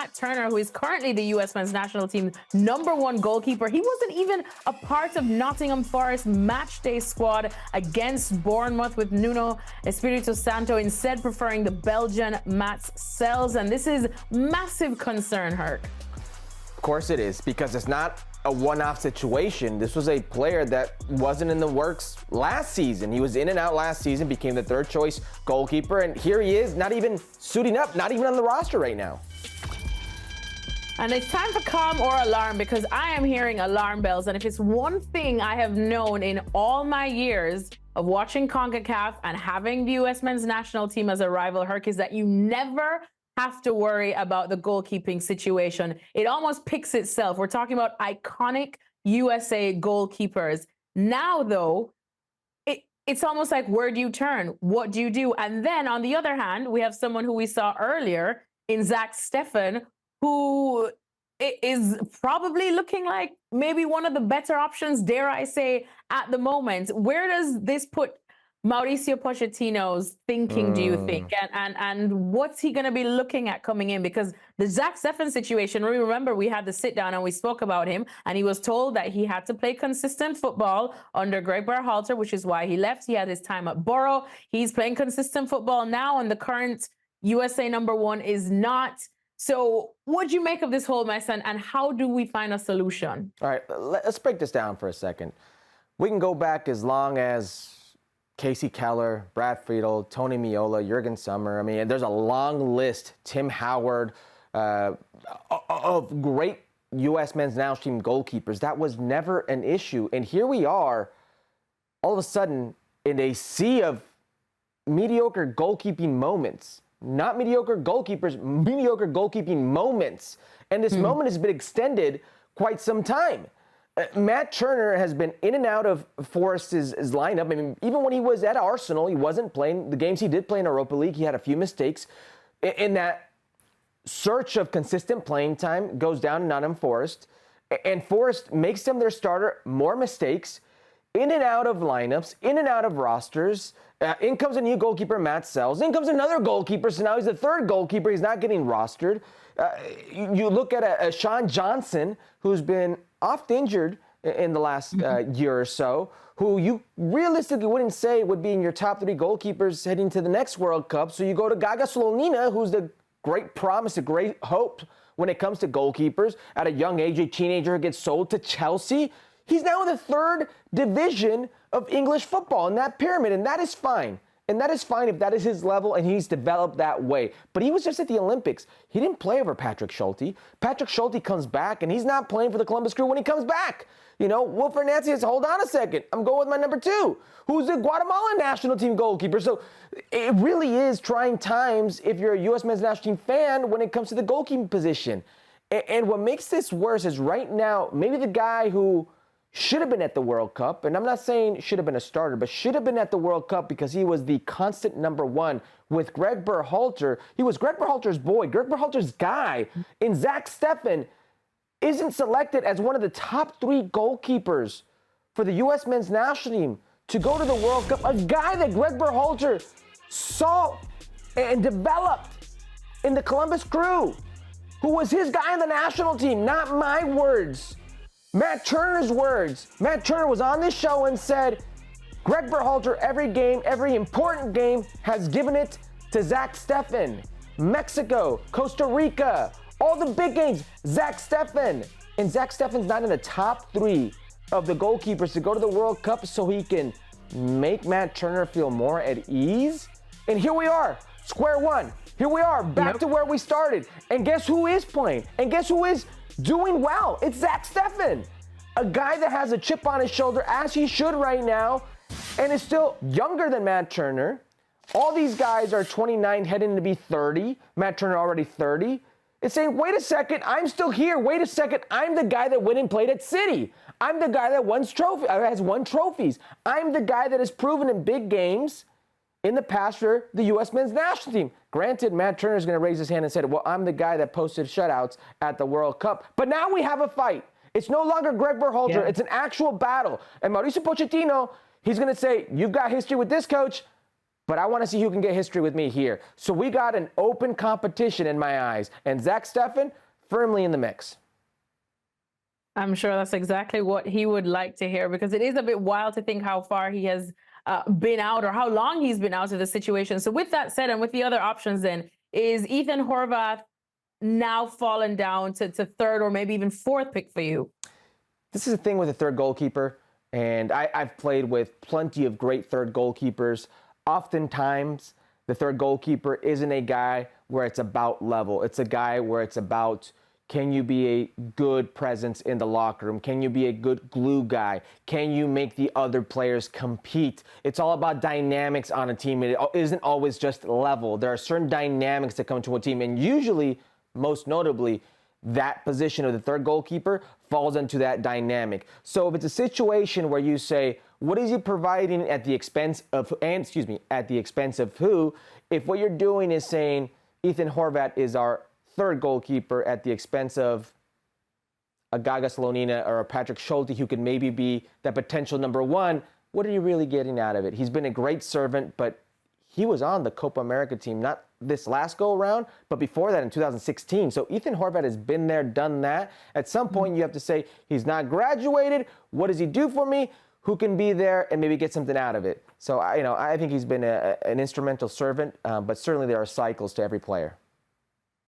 Matt Turner, who is currently the U.S. men's national team #1 goalkeeper. He wasn't even a part of Nottingham Forest matchday squad against Bournemouth, with Nuno Espirito Santo instead preferring the Belgian Mats Sels. And this is massive concern, Herc. Of course it is, because it's not a one-off situation. This was a player that wasn't in the works last season. He was in and out last season, became the third choice goalkeeper, and here he is, not even suiting up, not even on the roster right now. And it's time for calm or alarm, because I am hearing alarm bells. And if it's one thing I have known in all my years of watching CONCACAF and having the U.S. men's national team as a rival, Herc, is that you never have to worry about the goalkeeping situation. It almost picks itself. We're talking about iconic USA goalkeepers. Now, though, it's almost like, where do you turn? What do you do? And then on the other hand, we have someone who we saw earlier in Zack Steffen, who is probably looking like maybe one of the better options, dare I say, at the moment. Where does this put Mauricio Pochettino's thinking, do you think? And what's he going to be looking at coming in? Because the Zack Steffen situation, remember, we had the sit down and we spoke about him, and he was told that he had to play consistent football under Greg Berhalter, which is why he left. He had his time at Borough. He's playing consistent football now, and the current USA #1 is not. So what do you make of this whole mess, and how do we find a solution? All right, let's break this down for a second. We can go back as long as Casey Keller, Brad Friedel, Tony Meola, Jurgen Sommer. I mean, there's a long list. Tim Howard, of great U.S. men's national team goalkeepers. That was never an issue. And here we are, all of a sudden, in a sea of mediocre goalkeeping moments. Not mediocre goalkeepers, mediocre goalkeeping moments. And this moment has been extended quite some time. Matt Turner has been in and out of Forest's lineup. I mean, even when he was at Arsenal, he wasn't playing. The games he did play in Europa League, he had a few mistakes. In that search of consistent playing time, goes down to Nottingham Forest, and Forest makes them their starter, more mistakes, in and out of lineups, in and out of rosters. In comes a new goalkeeper, Matt Sels. In comes another goalkeeper, so now he's the third goalkeeper. He's not getting rostered. You look at a Sean Johnson, who's been oft injured in the last year or so, who you realistically wouldn't say would be in your top 3 goalkeepers heading to the next World Cup. So you go to Gaga Slonina, who's the great promise, a great hope when it comes to goalkeepers. At a young age, a teenager who gets sold to Chelsea. He's now in the 3rd division of English football in that pyramid, and that is fine. And that is fine if that is his level and he's developed that way. But he was just at the Olympics. He didn't play over Patrick Schulte. Patrick Schulte comes back, and he's not playing for the Columbus Crew when he comes back. You know, Wilfred Nancy says, hold on a second. I'm going with my number 2, who's the Guatemalan national team goalkeeper. So it really is trying times if you're a U.S. men's national team fan when it comes to the goalkeeping position. And what makes this worse is right now, maybe the guy who should have been at the World Cup, and I'm not saying should have been a starter, but should have been at the World Cup because he was the constant #1 with Greg Berhalter. He was Greg Berhalter's boy, Greg Berhalter's guy. And Zack Steffen isn't selected as one of the top 3 goalkeepers for the U.S. men's national team to go to the World Cup. A guy that Greg Berhalter saw and developed in the Columbus Crew, who was his guy in the national team, not my words. Matt Turner's words. Matt Turner was on this show and said, Greg Berhalter, every game, every important game, has given it to Zack Steffen. Mexico, Costa Rica, all the big games, Zack Steffen. And Zack Steffen's not in the top 3 of the goalkeepers to go to the World Cup so he can make Matt Turner feel more at ease. And here we are, square one. Here we are, back to where we started. And guess who is playing? And guess who is doing well? It's Zack Steffen, a guy that has a chip on his shoulder, as he should right now, and is still younger than Matt Turner. All these guys are 29, heading to be 30. Matt Turner already 30. It's saying, wait a second, I'm still here. Wait a second, I'm the guy that went and played at City. I'm the guy that has won trophies. I'm the guy that has proven in big games in the past for the U.S. men's national team. Granted, Matt Turner is going to raise his hand and say, well, I'm the guy that posted shutouts at the World Cup. But now we have a fight. It's no longer Greg Berhalter. It's an actual battle. And Mauricio Pochettino, he's going to say, you've got history with this coach. but I want to see who can get history with me here. So we got an open competition in my eyes, and Zack Steffen firmly in the mix. I'm sure that's exactly what he would like to hear, because it is a bit wild to think how far he has been out, or how long he's been out of the situation. So with that said, and with the other options, then, is Ethan Horvath now fallen down to third or maybe even fourth pick for you? This is the thing with a third goalkeeper, and I've played with plenty of great third goalkeepers. Oftentimes, the third goalkeeper isn't a guy where it's about level. It's a guy where it's about, can you be a good presence in the locker room? Can you be a good glue guy? Can you make the other players compete? It's all about dynamics on a team. It isn't always just level. There are certain dynamics that come to a team, and usually, most notably, that position of the third goalkeeper falls into that dynamic. So if it's a situation where you say, what is he providing at the expense of, at the expense of who? If what you're doing is saying Ethan Horvath is our third goalkeeper at the expense of a Gaga Slonina or a Patrick Schulte, who could maybe be that potential number one, what are you really getting out of it? He's been a great servant, but he was on the Copa America team, not this last go around, but before that in 2016. So Ethan Horvath has been there, done that. At some point, you have to say, he's not graduated. What does he do for me? Who can be there and maybe get something out of it? So I think he's been an instrumental servant, but certainly there are cycles to every player.